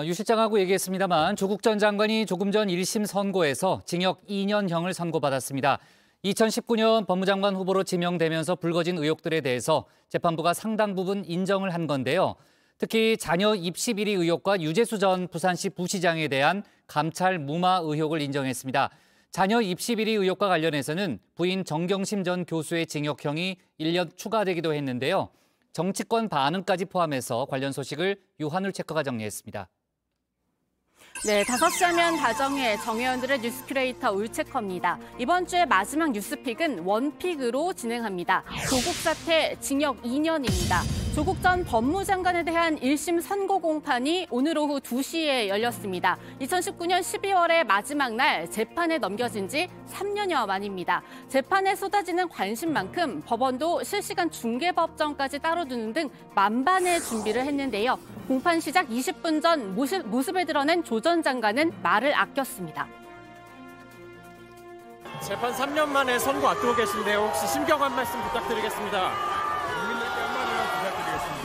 유 실장하고 얘기했습니다만 조국 전 장관이 조금 전 1심 선고에서 징역 2년형을 선고받았습니다. 2019년 법무장관 후보로 지명되면서 불거진 의혹들에 대해서 재판부가 상당 부분 인정을 한 건데요. 특히 자녀 입시 비리 의혹과 유재수 전 부산시 부시장에 대한 감찰 무마 의혹을 인정했습니다. 자녀 입시 비리 의혹과 관련해서는 부인 정경심 전 교수의 징역형이 1년 추가되기도 했는데요. 정치권 반응까지 포함해서 관련 소식을 유한울 체커가 정리했습니다. 네, 5시 하면 다정해 정혜원들의 뉴스 큐레이터 울체커입니다. 이번 주의 마지막 뉴스픽은 원픽으로 진행합니다. 조국 사태 징역 2년입니다. 조국 전 법무장관에 대한 1심 선고 공판이 오늘 오후 2시에 열렸습니다. 2019년 12월의 마지막 날 재판에 넘겨진 지 3년여 만입니다. 재판에 쏟아지는 관심만큼 법원도 실시간 중개법정까지 따로 두는 등 만반의 준비를 했는데요. 공판 시작 20분 전 모습을 드러낸 조 전 장관은 말을 아꼈습니다. 재판 3년 만에 선고 앞두고 계신데요. 혹시 심경 한 말씀 부탁드리겠습니다. 국민들께 한마디만 부탁드리겠습니다.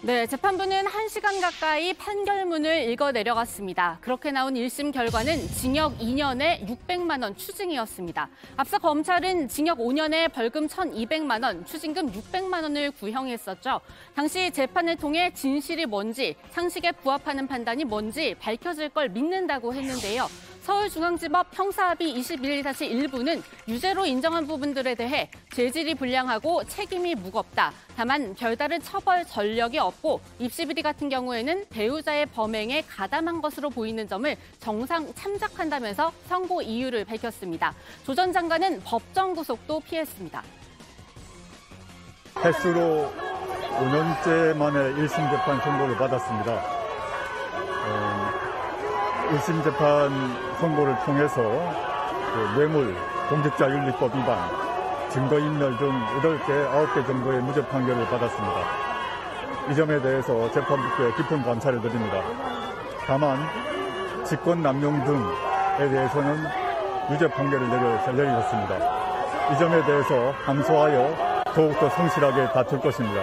네, 재판부는 1시간 가까이 판결문을 읽어 내려갔습니다. 그렇게 나온 1심 결과는 징역 2년에 600만 원 추징이었습니다. 앞서 검찰은 징역 5년에 벌금 1,200만 원, 추징금 600만 원을 구형했었죠. 당시 재판을 통해 진실이 뭔지, 상식에 부합하는 판단이 뭔지 밝혀질 걸 믿는다고 했는데요. 서울중앙지법 형사합의 21-1부는 유죄로 인정한 부분들에 대해 죄질이 불량하고 책임이 무겁다. 다만 별다른 처벌 전력이 없고 입시비리 같은 경우에는 배우자의 범행에 가담한 것으로 보이는 점을 정상 참작한다면서 선고 이유를 밝혔습니다. 조 전 장관은 법정 구속도 피했습니다. 횟수로 5년째 만에 1심 재판 선고를 받았습니다. 1심 재판 선고를 통해서 뇌물, 공직자윤리법 위반, 증거인멸 등 8개, 9개 정도의 무죄 판결을 받았습니다. 이 점에 대해서 재판부께 깊은 감사를 드립니다. 다만 직권남용 등에 대해서는 유죄 판결을 내렸습니다. 이 점에 대해서 항소하여 더욱더 성실하게 다툴 것입니다.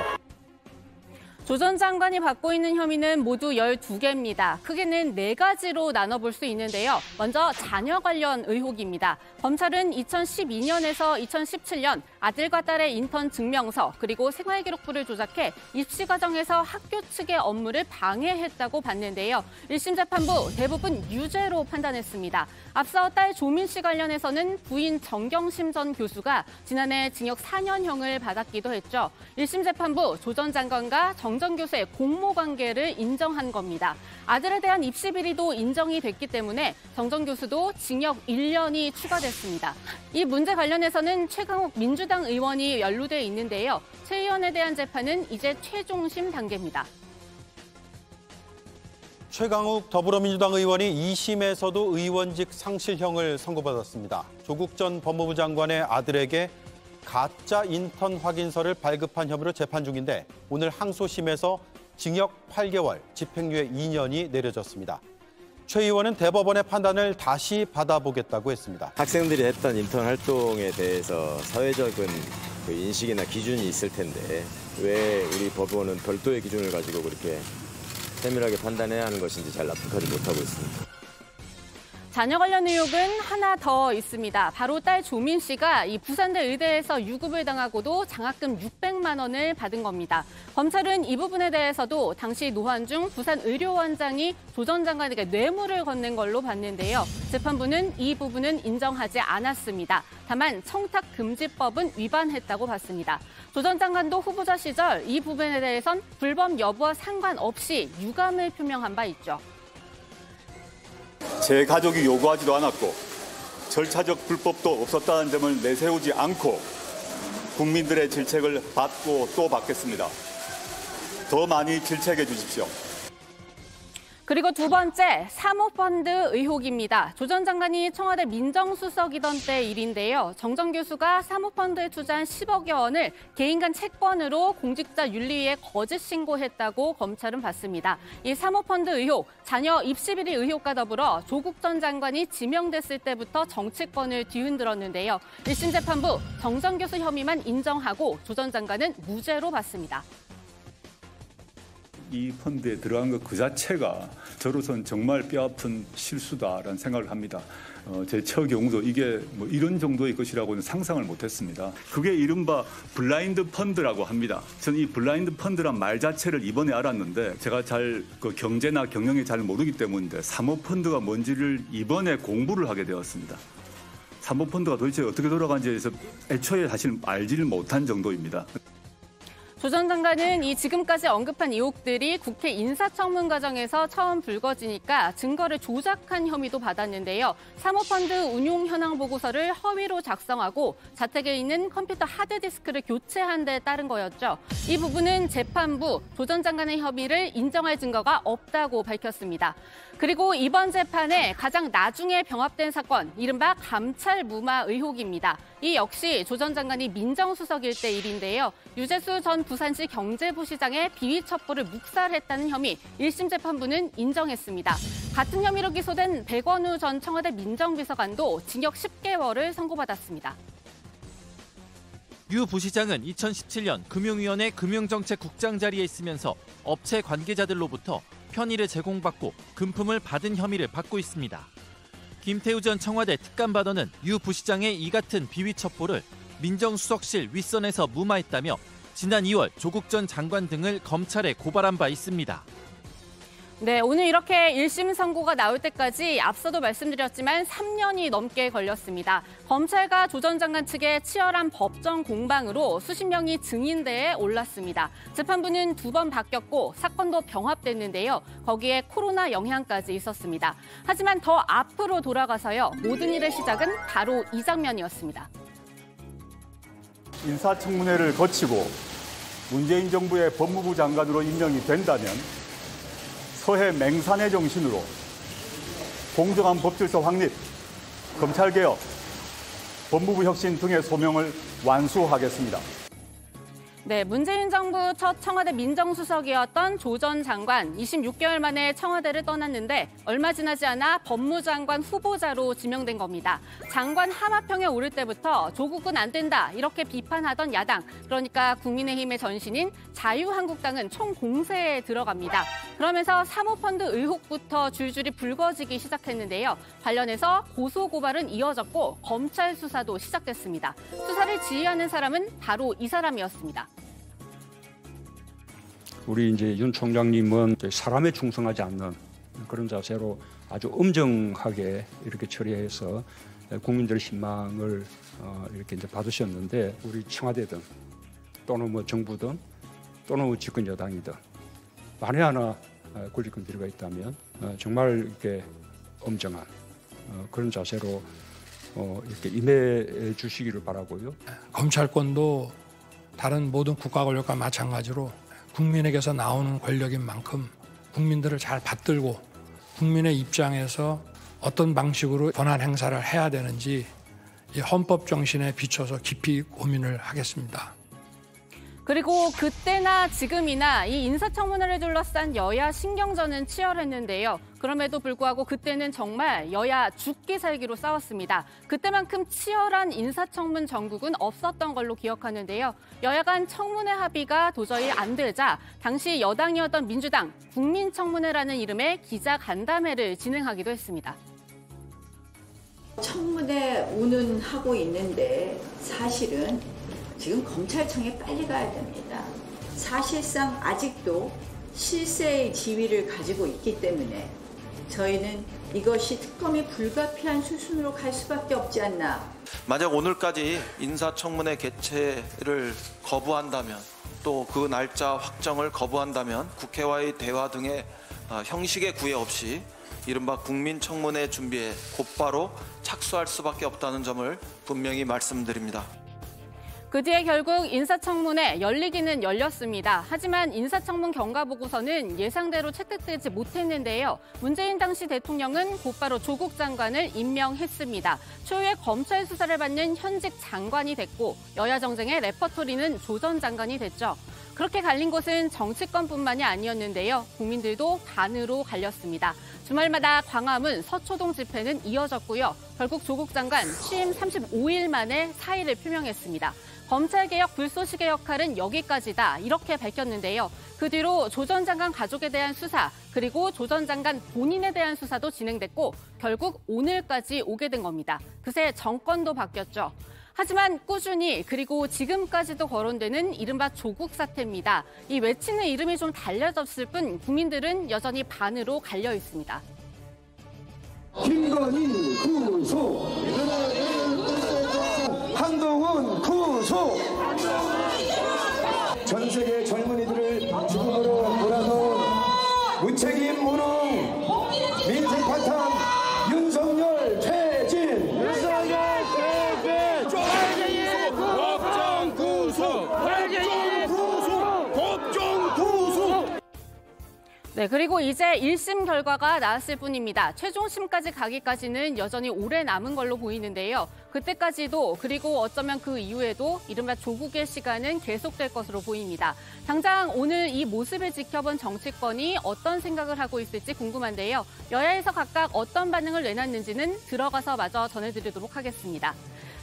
조 전 장관이 받고 있는 혐의는 모두 12개입니다. 크게는 4가지로 나눠볼 수 있는데요. 먼저 자녀 관련 의혹입니다. 검찰은 2012년에서 2017년 아들과 딸의 인턴 증명서 그리고 생활기록부를 조작해 입시 과정에서 학교 측의 업무를 방해했다고 봤는데요. 1심 재판부 대부분 유죄로 판단했습니다. 앞서 딸 조민 씨 관련해서는 부인 정경심 전 교수가 지난해 징역 4년형을 받았기도 했죠. 1심 재판부 조 전 장관과 정 전 교수의 공모 관계를 인정한 겁니다. 아들에 대한 입시 비리도 인정이 됐기 때문에 정 전 교수도 징역 1년이 추가됐습니다. 이 문제 관련해서는 최강욱 민주당 의원이 연루돼 있는데요. 최 의원에 대한 재판은 이제 최종심 단계입니다. 최강욱 더불어민주당 의원이 2심에서도 의원직 상실형을 선고받았습니다. 조국 전 법무부 장관의 아들에게 가짜 인턴 확인서를 발급한 혐의로 재판 중인데 오늘 항소심에서 징역 8개월, 집행유예 2년이 내려졌습니다. 최 의원은 대법원의 판단을 다시 받아보겠다고 했습니다. 학생들이 했던 인턴 활동에 대해서 사회적인 인식이나 기준이 있을 텐데 왜 우리 법원은 별도의 기준을 가지고 그렇게 세밀하게 판단해야 하는 것인지 잘 납득하지 못하고 있습니다. 자녀 관련 의혹은 하나 더 있습니다. 바로 딸 조민 씨가 이 부산대 의대에서 유급을 당하고도 장학금 600만 원을 받은 겁니다. 검찰은 이 부분에 대해서도 당시 노환중 부산의료원장이 조 전 장관에게 뇌물을 건넨 걸로 봤는데요. 재판부는 이 부분은 인정하지 않았습니다. 다만 청탁금지법은 위반했다고 봤습니다. 조 전 장관도 후보자 시절 이 부분에 대해선 불법 여부와 상관없이 유감을 표명한 바 있죠. 제 가족이 요구하지도 않았고 절차적 불법도 없었다는 점을 내세우지 않고 국민들의 질책을 받고 또 받겠습니다. 더 많이 질책해 주십시오. 그리고 두 번째, 사모펀드 의혹입니다. 조 전 장관이 청와대 민정수석이던 때 일인데요. 정전 교수가 사모펀드에 투자한 10억여 원을 개인 간 채권으로 공직자윤리위에 거짓 신고했다고 검찰은 봤습니다. 이 사모펀드 의혹, 자녀 입시 비리 의혹과 더불어 조국 전 장관이 지명됐을 때부터 정치권을 뒤흔들었는데요. 1심 재판부 정전 교수 혐의만 인정하고 조 전 장관은 무죄로 봤습니다. 이 펀드에 들어간 것 그 자체가 저로서는 정말 뼈아픈 실수다라는 생각을 합니다. 제 처 경우도 이게 뭐 이런 정도의 것이라고는 상상을 못했습니다. 그게 이른바 블라인드 펀드라고 합니다. 저는 이 블라인드 펀드란 말 자체를 이번에 알았는데 제가 잘 그 경제나 경영에 잘 모르기 때문인데 사모펀드가 뭔지를 이번에 공부를 하게 되었습니다. 사모펀드가 도대체 어떻게 돌아가는지에 대해서 애초에 사실 알지를 못한 정도입니다. 조 전 장관은 이 지금까지 언급한 의혹들이 국회 인사청문 과정에서 처음 불거지니까 증거를 조작한 혐의도 받았는데요. 사모펀드 운용 현황 보고서를 허위로 작성하고 자택에 있는 컴퓨터 하드디스크를 교체한 데 따른 거였죠. 이 부분은 재판부 조 전 장관의 혐의를 인정할 증거가 없다고 밝혔습니다. 그리고 이번 재판에 가장 나중에 병합된 사건, 이른바 감찰 무마 의혹입니다. 이 역시 조 전 장관이 민정수석일 때 일인데요. 유재수 전 부산시 경제부시장의 비위 첩보를 묵살했다는 혐의, 1심 재판부는 인정했습니다. 같은 혐의로 기소된 백원우 전 청와대 민정비서관도 징역 10개월을 선고받았습니다. 유 부시장은 2017년 금융위원회 금융정책국장 자리에 있으면서 업체 관계자들로부터 편의를 제공받고 금품을 받은 혐의를 받고 있습니다. 김태우 전 청와대 특감반원은 유 부시장의 이 같은 비위 첩보를 민정수석실 윗선에서 무마했다며 지난 2월 조국 전 장관 등을 검찰에 고발한 바 있습니다. 네, 오늘 이렇게 1심 선고가 나올 때까지 앞서도 말씀드렸지만 3년이 넘게 걸렸습니다. 검찰과 조 전 장관 측의 치열한 법정 공방으로 수십 명이 증인대에 올랐습니다. 재판부는 2번 바뀌었고 사건도 병합됐는데요. 거기에 코로나 영향까지 있었습니다. 하지만 더 앞으로 돌아가서요. 모든 일의 시작은 바로 이 장면이었습니다. 인사청문회를 거치고 문재인 정부의 법무부 장관으로 임명이 된다면 서해 맹산의 정신으로 공정한 법질서 확립, 검찰개혁, 법무부 혁신 등의 소명을 완수하겠습니다. 네, 문재인 정부 첫 청와대 민정수석이었던 조 전 장관 26개월 만에 청와대를 떠났는데 얼마 지나지 않아 법무장관 후보자로 지명된 겁니다. 장관 하마평에 오를 때부터 조국은 안 된다 이렇게 비판하던 야당, 그러니까 국민의힘의 전신인 자유한국당은 총공세에 들어갑니다. 그러면서 사모펀드 의혹부터 줄줄이 불거지기 시작했는데요. 관련해서 고소고발은 이어졌고 검찰 수사도 시작됐습니다. 수사를 지휘하는 사람은 바로 이 사람이었습니다. 우리 이제 윤 총장님은 사람에 충성하지 않는 그런 자세로 아주 엄정하게 이렇게 처리해서 국민들의 신망을 이렇게 이제 받으셨는데, 우리 청와대든 또는 뭐 정부든 또는 뭐 집권 여당이든 만에 하나 권리권 비리가 있다면 정말 이렇게 엄정한 그런 자세로 이렇게 임해 주시기를 바라고요. 검찰권도 다른 모든 국가 권력과 마찬가지로 국민에게서 나오는 권력인 만큼 국민들을 잘 받들고 국민의 입장에서 어떤 방식으로 권한 행사를 해야 되는지 이 헌법 정신에 비춰서 깊이 고민을 하겠습니다. 그리고 그때나 지금이나 이 인사청문회를 둘러싼 여야 신경전은 치열했는데요. 그럼에도 불구하고 그때는 정말 여야 죽기 살기로 싸웠습니다. 그때만큼 치열한 인사청문 전국은 없었던 걸로 기억하는데요. 여야 간 청문회 합의가 도저히 안 되자 당시 여당이었던 민주당 국민청문회라는 이름의 기자간담회를 진행하기도 했습니다. 청문회 운운하고 있는데 사실은 지금 검찰청에 빨리 가야 됩니다. 사실상 아직도 실세의 지위를 가지고 있기 때문에 저희는 이것이 특검이 불가피한 수순으로 갈 수밖에 없지 않나. 만약 오늘까지 인사청문회 개최를 거부한다면, 또 그 날짜 확정을 거부한다면 국회와의 대화 등의 형식의 구애 없이 이른바 국민청문회 준비에 곧바로 착수할 수밖에 없다는 점을 분명히 말씀드립니다. 그 뒤에 결국 인사청문회 열리기는 열렸습니다. 하지만 인사청문 경과보고서는 예상대로 채택되지 못했는데요. 문재인 당시 대통령은 곧바로 조국 장관을 임명했습니다. 초유의 검찰 수사를 받는 현직 장관이 됐고 여야 정쟁의 레퍼토리는 조 전 장관이 됐죠. 그렇게 갈린 곳은 정치권뿐만이 아니었는데요. 국민들도 반으로 갈렸습니다. 주말마다 광화문 서초동 집회는 이어졌고요. 결국 조국 장관 취임 35일 만에 사의를 표명했습니다. 검찰개혁 불쏘시개 역할은 여기까지다 이렇게 밝혔는데요. 그 뒤로 조 전 장관 가족에 대한 수사 그리고 조 전 장관 본인에 대한 수사도 진행됐고 결국 오늘까지 오게 된 겁니다. 그새 정권도 바뀌었죠. 하지만 꾸준히 그리고 지금까지도 거론되는 이른바 조국 사태입니다. 이 외치는 이름이 좀 달라졌을 뿐 국민들은 여전히 반으로 갈려 있습니다. 김건희 구속, 한동훈 구속. 전 세계 젊은이들을 죽음으로 몰아넣은 무책임 무능 민생 파탄 윤석열 퇴진. 네, 그리고 이제 1심 결과가 나왔을 뿐입니다. 최종심까지 가기까지는 여전히 오래 남은 걸로 보이는데요. 그때까지도 그리고 어쩌면 그 이후에도 이른바 조국의 시간은 계속될 것으로 보입니다. 당장 오늘 이 모습을 지켜본 정치권이 어떤 생각을 하고 있을지 궁금한데요. 여야에서 각각 어떤 반응을 내놨는지는 들어가서 마저 전해드리도록 하겠습니다.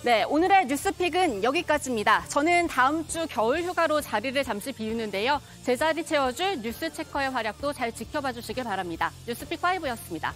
네, 오늘의 뉴스픽은 여기까지입니다. 저는 다음 주 겨울 휴가로 자리를 잠시 비우는데요. 제 자리 채워줄 뉴스체커의 활약도 잘 지켜봐 주시길 바랍니다. 뉴스픽 5였습니다.